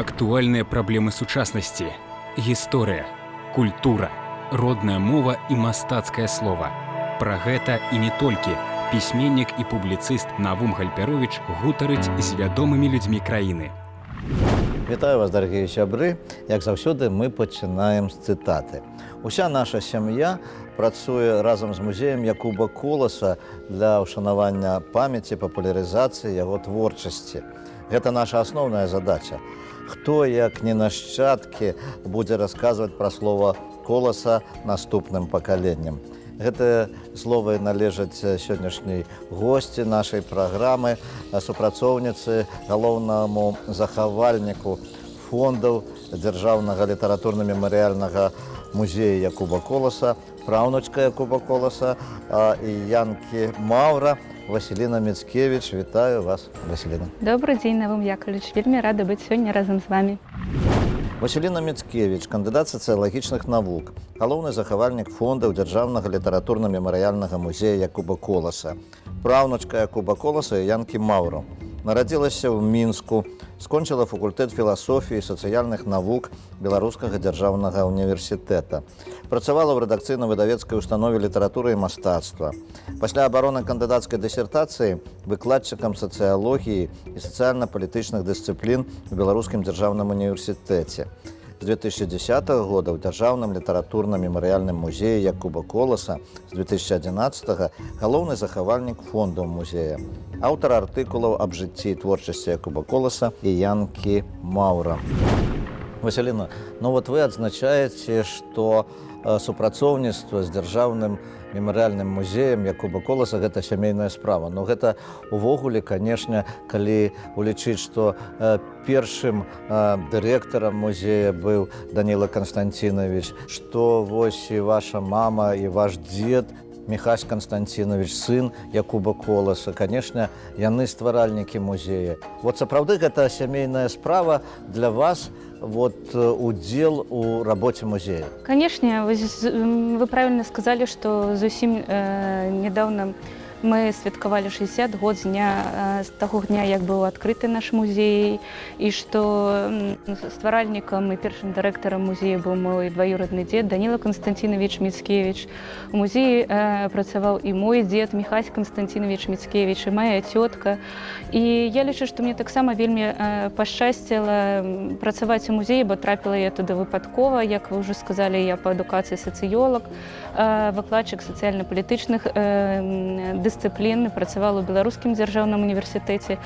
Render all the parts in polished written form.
Актуальныя праблемы сучаснасці, гісторыя, культура, родная мова і мастацкае слова. Пра гэта і не толькі пісьменнік і публіцыст Навум Гальперовіч гутарыць з вядомымі людзьмі краіны. Вітаю вас, дарагія сябры. Як заўсёды, мы пачынаем з цытаты. Уся наша сям'я працуе разам з музеем Якуба Коласа для ўшанавання памяці, папулярызацыі яго творчасці. Гэта наша асноўная задача. Хто, як не нашчадкі, будзе расказваць пра слова Коласа наступным пакаленням. Гэтыя словы належаць сённяшняй госці нашай праграмы, супрацоўніцы галоўнаму захавальніку фондаў дзяржаўнага літаратурна-мемарыяльнага музея Якуба Коласа, праўнучка Якуба Коласа і Янкі Маўра, Васіліна Міцкевіч. Вітаю вас, Васіліна. Добрый дзень, Навум Яковлевич. Вельмі рада быць сёння разам з вами. Васіліна Міцкевіч, кандыдат сацыялагічных навук, галоўны захавальнік фондаў дзяржаўнага літаратурна-мемарыяльнага музея Якуба Коласа, праўнучка Якуба Коласа і Янкі Маўра. Нарадзілася ў Мінску, скончыла факультэт філасофіі і сацыяльных навук Беларускага дзяржаўнага універсітэта. Працавала ў рэдакцыйна-выдавецкай установе літаратуры і мастацтва. Пасля абароны кандыдацкай дысертацыі выкладчыкам сацыялогіі і сацыяльна-палітычных дысцыплін у Беларускім дзяржаўным універсітэце. З 2010 года ў Дзяржаўным літаратурна-мемарыяльным музеі Якуба Коласа, з 2011 галоўны захавальнік фондаў музея. Аўтар артыкулаў аб жыцці і творчасці Якуба Коласа і Янкі Маўра. Васіліна, вы адзначаеце, што супрацоўніцтва з дзяржаўным мемарыяльным музеем Якуба Коласа гэта сямейная справа. Но гэта увогуле, канешне, калі улічыць, што першым дырэктарам музея быў Даніла Канстанцінович, што вось і ваша мама, і ваш дзед Міхась Канстанцінович, сын Якуба Коласа, канешне, яны стваральнікі музея. Сапраўды гэта сямейная справа для вас, удзел у рабоце музея. Конечно, вы правильно сказали, что зусім недавно мы святкавалі 60 год з таго дня, як быў адкрыты наш музей, і што стваральнікам і першым дырэктарам музея быў мой дваюродны дзед Даніла Канстанцінович Міцкевіч. У музеі працаваў і мой дзед Міхась Канстанцінович Міцкевіч, і моя цётка. І я лічу, што мне таксама вельмі пашчасціла працаваць у музеі, бо трапіла я туды выпадкова. Як вы ўжо сказалі, я па адукацыі сацыёлаг, выкладчык сацыяльна-палітычных дысцыплін, працавала ў Беларускім дзяржаўным універсітэце.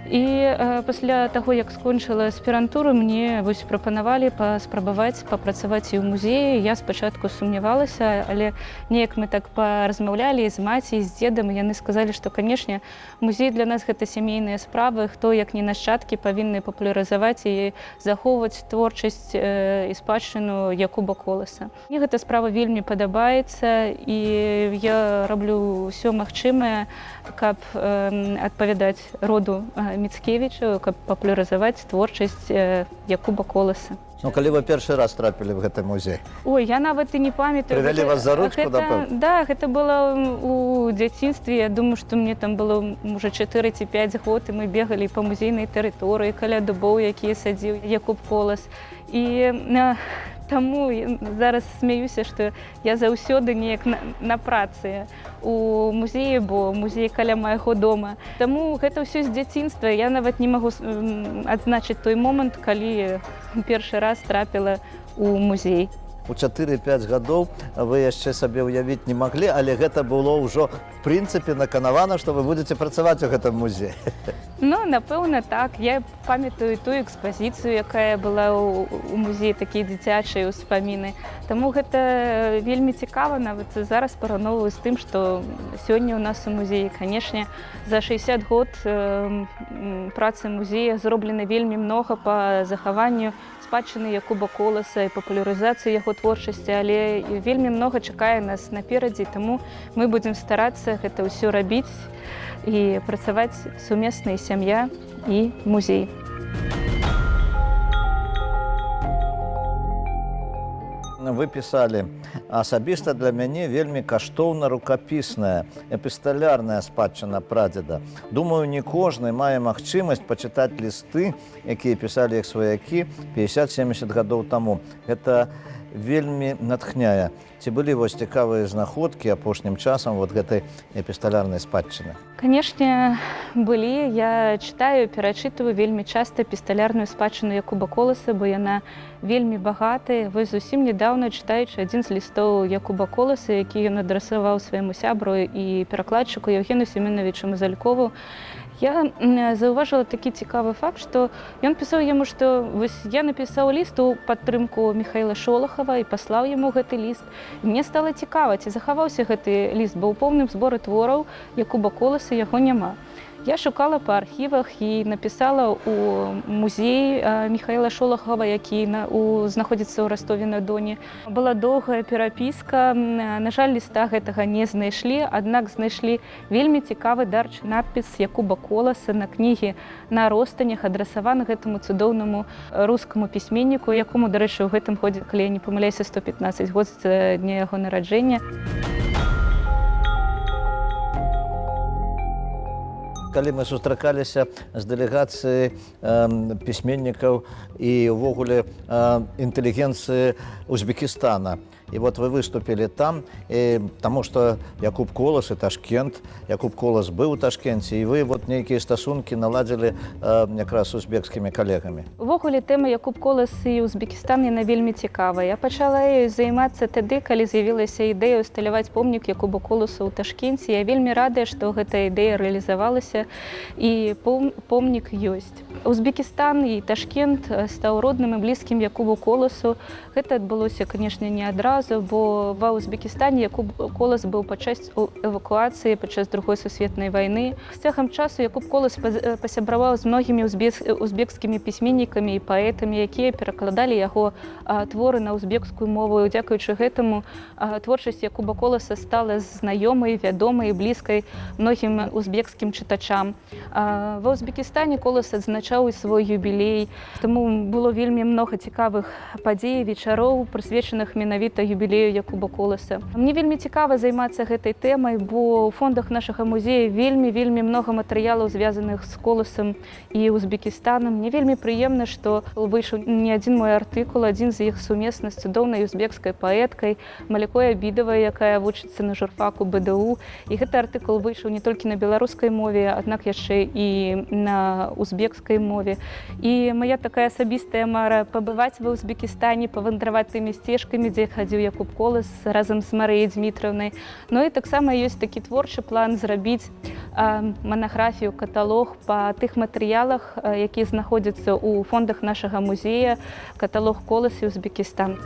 І пасля таго, як скончыла аспірантуру, мне прапанавалі паспрабаваць папрацаваць і ў музеі. Я спачатку сумнявалася, але неяк мы так паразмаўлялі з маці, з дзедам, і яны сказалі, што, канешне, музей для нас гэта сямейныя справы, хто, як не нашчадкі, павінны папулярызаваць і захоўваць творчасць і спадчыну Якуба Коласа. Мне гэта справа вельмі падабаецца, і я раблю ўсё магчымае, каб адпавядаць роду Міцкевіча, каб папулярызаваць творчасць Якуба Коласа. Калі вы першы раз трапілі в гэты музей? Ой, я нават і не памятаю. Прывялі вас за ручку, напэўна? Да, гэта было у дзяцінстве. Я думаю, што мне там было уже 4 ці 5 год, і мы бегалі па музейнай тэрыторыі каля дубоў, якія садзіў Якуб Колас. І таму зараз смяюся, што я заўсёды неяк на працы у музеі, бо музей каля майго дома. Таму гэта ўсё з дзяцінства. Я нават не магу адзначыць той момант, калі першы раз трапіла у музей. У 4-5 гадоў вы яшчэ сабе ўявіць не маглі, але гэта было ўжо в прынцыпе наканавана, што вы будзеце працаваць у гэтым музеі. Напэўна, так. Я памятаю тую экспазіцыю, якая была у музеі, такія дзіцячыя ўспаміны. Таму гэта вельмі цікава, нават зараз параўноўваю з тым, што сёння ў нас у музеі. Канешне, за 60 год працы музея зроблена вельмі многа па захаванню спадчыны Якуба Коласа і папулярызацыі яго творчасці, але вельмі многа чакае нас наперадзе, таму мы будзем старацца гэта ўсё рабіць і працаваць сумесна, і сям'я, і музей. Вы пісалі: асабіста для мяне вельмі каштоўна рукапісная, эпісталярная спадчына прадзеда. Думаю, не кожны мае магчымасць пачытаць лісты, якія пісалі іх сваякі 50-70 гадоў таму. Гэта вельмі натхняе. Ці былі вось цікавыя знаходкі апошнім часам вот гэтай эпісталярнай спадчыны? Канешне, былі. Я чытаю, перачытваю вельмі часта эпісталярную спадчыну Якуба Коласа, бо яна вельмі багатая. Вось зусім нядаўна, чытаючы адзін з лістоў Якуба Коласа, які ён адрасаваў свайму сябру і перакладчыку Евгену Семеновичу Мазалькову, я заўважыла такі цікавы факт, што ён пісаў яму, што вось я напісаў ліст у падтрымку Михаіла Шолахава і паслаў яму гэты ліст. І мне стала цікава, ці захаваўся гэты ліст, бо ў поўным зборы твораў Якуба Коласа яго няма. Я шукала па архівах і напісала ў музей Михаіла Шолахава, які знаходзіцца ў Ростове-на-Доне. Была доўгая перапіска. На жаль, ліста гэтага не знайшлі, аднак знайшлі вельмі цікавы дарчы надпіс Якуба Коласа на кнігі на ростанях, адрасаваны гэтаму цудоўнаму рускаму пісьменніку, якому, дарэчы, у гэтым годзе, калі я не памыляюся, 115 год з дня яго нараджэння. Калі мы сустракаліся з дэлегацыяй пісьменнікаў і ўвогуле інтэлігенцыі Узбекістана. І вот вы выступілі там, таму што Якуб Колас і Ташкент, Якуб Колас быў у Ташкенце, і вы вот нейкія стасункі наладзілі якраз з узбекскімі калегамі. Увогуле тэма Якуб Колас і Узбекістан яна вельмі цікавая. Я пачала ёй займацца тады, калі з'явілася ідэя ўсталяваць помнік Якубу Коласу ў Ташкенце. Я вельмі радая, што гэта ідэя рэалізавалася і помнік ёсць. Узбекістан і Ташкент стаў родным і блізкім Якубу Коласу. Гэта адбылося, канешне, не адразу, бо ва Узбекістане Якуб Колас быў падчас эвакуацыі падчас Другой сусветнай вайны. З цягам часу Якуб Колас пасябраваў з многімі узбекскімі пісьменнікамі і паэтамі, якія перакладалі яго творы на узбекскую мову. Дзякуючы гэтаму творчасць Якуба Коласа стала знаёмай, вядомай і блізкай многім узбекскім чытачам. Ва Узбекістане Колас адзначаў і свой юбілей, таму было вельмі многа цікавых падзей, вечароў, прысвечаных менавіта юбілею Якуба Коласа. Мне вельмі цікава займацца гэтай тэмай, бо ў фондах нашага музея вельмі многа матэрыялаў, звязаных з Коласам і Узбекістанам. Мне вельмі прыемна, што выйшаў не адзін мой артыкул, адзін з іх сумесна з цудоўнай узбекскай паэткай Малікой Абідавай, якая вучыцца на журфаку БДУ. І гэты артыкул выйшаў не толькі на беларускай мове, аднак яшчэ і на узбекскай мове. І моя такая асабістая мара пабываць ва Узбекістане, павандраваць тымі сцежкамі, дзе хадзіў Якуб Колас разам з Марыяй Дмітровнай. Ну і таксама ёсць такі творчы план зрабіць манаграфію, каталог па тых матэрыялах, якія знаходзяцца ў фондах нашага музея, каталог Колас і Узбекістан.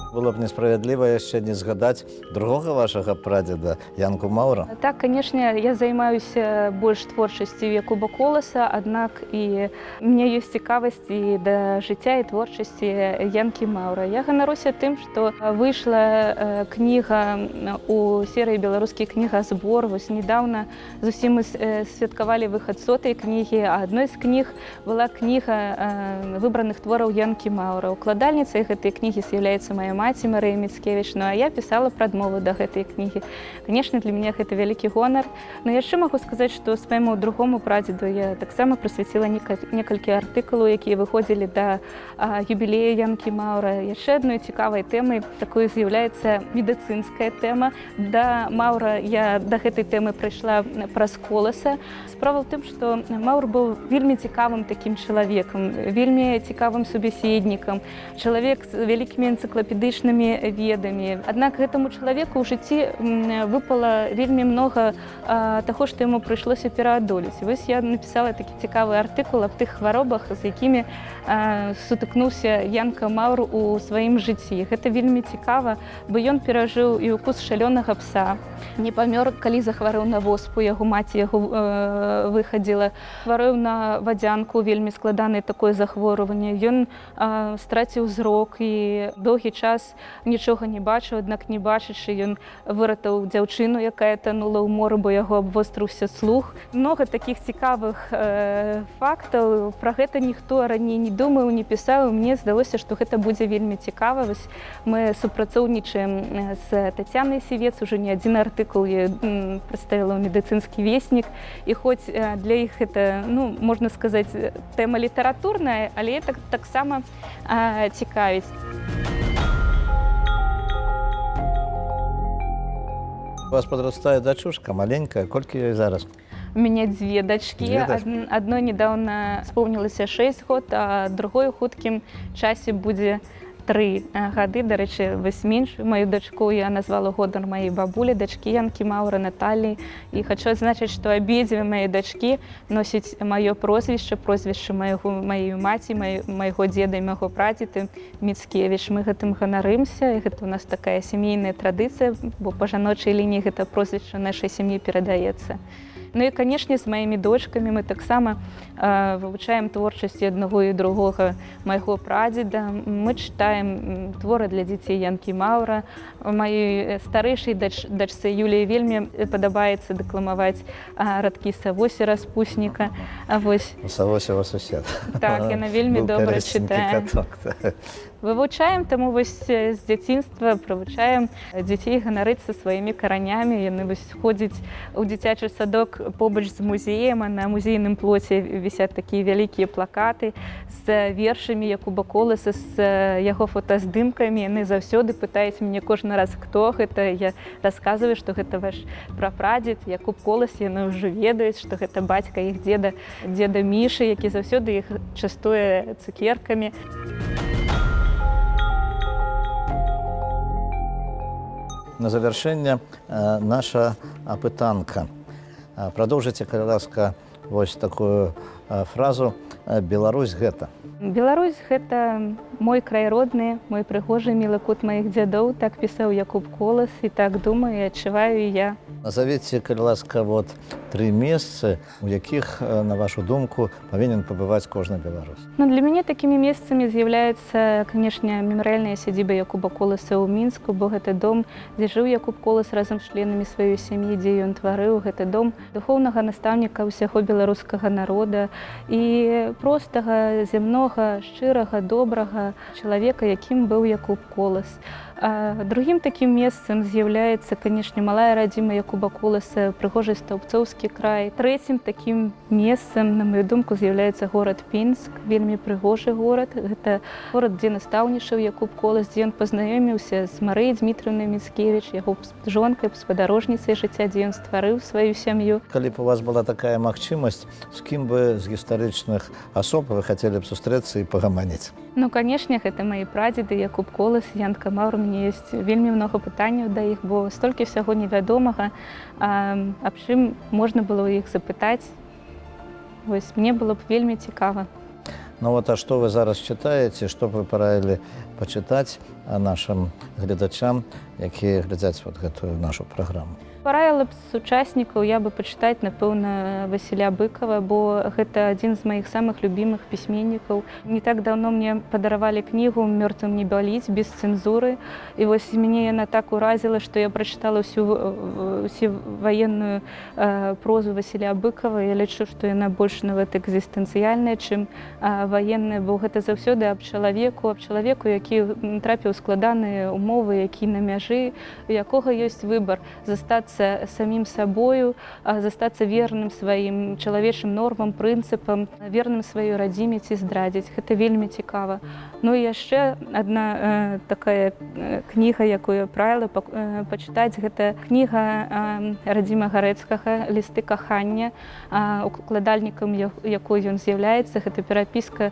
Было б несправядліва яшчэ не згадаць другога вашага прадзеда Янку Маўра. Так, канешне, я займаюся больш творчасцю Якуба Коласа, аднак і мне ёсць цікавасць і да жыцця і творчасці Янкі Маўра. Я ганаруся тым, што выйшла кніга у серыі беларускі кнігазбор. Вось недаўна зусім мы святкавалі выхад 100-й кнігі, а адной з кніг была кніга выбраных твораў Янкі Маўра. Укладальніцай гэтай кнігі з'яўляецца мая маці Марыя Міцкевіч, ну а я пісала прадмову да гэтай кнігі. Канешне, для мяне гэта вялікі гонар. Но яшчэ магу сказаць, што свайму другому прадзеду я таксама прысвяціла некалькі артыкулаў, якія выходзілі да юбілея Янкі Маўра. Яшчэ адной цікавай тэмай такой з'яўляецца медыцынская тэма. Да Маўра я да гэтай тэмы прыйшла праз Коласа. Справа ў тым, што Маўр быў вельмі цікавым такім чалавекам, вельмі цікавым субяседнікам, чалавек з вялікімі энцыклапедычнымі ведамі. Аднак гэтаму чалавеку ў жыцці выпала вельмі многа таго, што яму прыйшлося пераадолець. Вось я напісала такі цікавы артыкул аб тых хваробах, з якімі сутыкнуўся Янка Маўр у сваім жыцці. Гэта вельмі цікава, бо ён перажыў і укус шалёнага пса, не памёр, калі захварэў на воспу, яго маці яго выхадзіла, хварэў на вадзянку, вельмі складанае такое захворванне. Ён страціў зрок і доўгі час час нічого не бачыў, аднак не бачачы, ён выратаваў дзяўчыну, якая танула ў моры, бо яго абвострыўся слух. Многа такіх цікавых фактаў. Пра гэта ніхто раней не думаў, не пісаў. Мне здалося, што гэта будзе вельмі цікава. Мы супрацоўнічаем з Тацянай Сівец, уже не адзін артыкул я прадставіла ў медыцынскі веснік. І хоць для іх гэта, можна сказаць, тэма літаратурная, але таксама цікавіць. У вас подрастае дачушка, маленькая, колькі ёй зараз? У мяне дзве дачкі. Адной недавно исполнілася 6 год, а другой у хуткім часе будзе 3 гады. Дарэчы, меншую маю дачку я назвала годам маёй бабулі, дачкі Янкі Маўры, Наталіі. І хачу адзначыць, што абедзве мае дачкі носяць маё прозвішча маёй маці, майго дзеда і майго прадзеда Міцкевіч. Мы гэтым ганарымся, і гэта у нас такая сямейная традыцыя, бо па жаночай лініі гэта прозвішча нашай сям'і перадаецца. Ну і, канешне, з маімі дочкамі мы таксама вывучаем творчасць аднаго і другога майго прадзеда. Мы чытаем творы для дзяцей Янкі Маўра. Маёй старэйшай дачцы Юліі вельмі падабаецца дэкламаваць радкі Савосі Распусніка. Савося вас усед. Так, яна вельмі добра чытае. Вывучаем, таму з дзяцінства прывучаем дзяцей ганарыцца сваімі каранямі. Яны ходзяць у дзіцячы садок побач з музеем, а на музейным плоце вісяць такія вялікія плакаты з вершамі Якуба Коласа, з яго фотаздымкамі. Яны заўсёды пытаюць мяне кожны раз, хто гэта. Я расказваю, што гэта ваш прапрадзед Якуб Колас. Яны ўжо ведаюць, што гэта бацька іх дзеда Мішы, які заўсёды іх частуе цукеркамі. На завяршэнне наша апытанка. Прадоўжыце, калі ласка, вось такую фразу «Беларусь гэта». Беларусь – гэта мой край родны, мой прыгожы мілы кут маіх дзядоў. Так пісаў Якуб Колас, і так думаю і адчуваю і я. Назовіце, калі ласка, 3 месцы, у якіх, на вашу думку, павінен пабываць кожны беларус. Для мяне такімі месцамі з'яўляецца, канешне, мемарыяльная сядзіба Якуба Коласа ў Мінску, бо гэта дом, дзе жыў Якуб Колас разам з членамі сваёй сям'і, дзе ён тварыў. Гэта дом духоўнага настаўніка ўсяго беларускага народа і простага, зямнога, шчырага, добрага чалавека, якім быў Якуб Колас. Другім такім месцам з'яўляецца, канешне, малая радзіма Якуба Коласа, прыгожы Стаўбцоўскі край. Трэцім такім месцам, на маю думку, з'яўляецца горад Пінск, вельмі прыгожы горад. Гэта горад, дзе настаўнічаў Якуб Колас, дзе ён пазнаёміўся з Марыяй Дзмітрыўнай Міцкевіч, яго жонкай, спадарожніцай жыцця, дзе ён стварыў сваю сям'ю. Калі б у вас была такая магчымасць, з кім бы з гістарычных асоб вы хацелі б сустрэцца і пагаманіць? Канешне, гэта мае прадзеды Якуб Колас, Янка Маўра. Мне ёсць вельмі многа пытанняў да іх, бо столькі ўсяго невядомага, аб чым можна было ў іх запытаць. Мне было б вельмі цікава. А што вы зараз чытаеце, што б вы параілі пачытаць нашым гледачам, якія глядзяць гэтую нашу праграму? Параіла б сучаснікаў я бы пачытаць, напэўна, Васіля Быкава, бо гэта адзін з маіх самых любімых пісьменнікаў. Не так даўно мне падаравалі кнігу «Мёртвым не баліць», без цэнзуры. І мяне яна так уразіла, што я прачытала ўсю ваенную прозу Васіля Быкава. Я лічу, што яна больш нават экзістэнцыяльная, чым ваенная, бо гэта заўсёды аб чалавеку, які трапіў у складаныя умовы, які на мяжы, у якога ёсць выбар застацца самім сабою, застацца верным сваім чалавечым нормам, прынцыпам, верным сваёй радзіме ці здрадзіць. Гэта вельмі цікава. І яшчэ адна такая кніга, якую я правіла пачытаць, гэта кніга Радзіма Гарэцкага «Лісты кахання», укладальнікам якой ён з'яўляецца. Гэта перапіска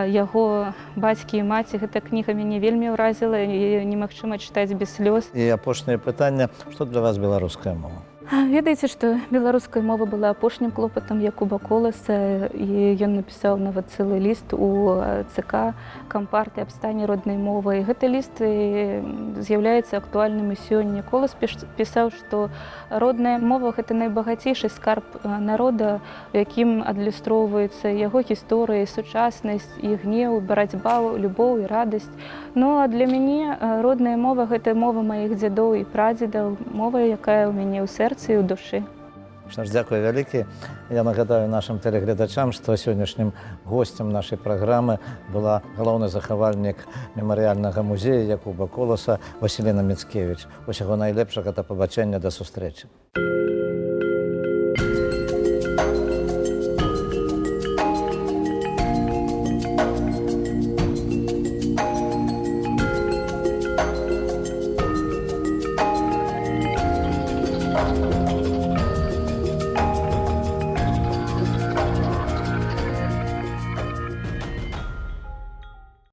яго бацькі і маці. Гэта кніга мяне вельмі ўразіла, яе немагчыма чытаць без слёз. І апошняе пытанне, што для вас беларуская мова? Ведаеце, што беларуская мова была апошнім клопатам Якуба Коласа, і ён напісаў нават цэлы ліст у ЦК кампартыі аб стане роднай мовы. І гэты ліст з'яўляецца актуальным і сёння. Колас пісаў, што родная мова – гэта найбагацейшы скарб народа, у якім адлюстроўваецца яго гісторыя, сучаснасць, і гнеў, барацьба, любоў і радасць. Ну, а для мяне родная мова – гэта мова маіх дзядоў і прадзедаў, мова, якая ў мяне ў сэрцы і ў душы. Што ж, дзякуй вялікі. Я нагадаю нашым тэлегледачам, што сённяшнім госцем нашай праграмы была галоўны захавальнік мемарыяльнага музея Якуба Коласа Васіліна Міцкевіч. Усяго найлепшага, да пабачэння, да сустрэчы.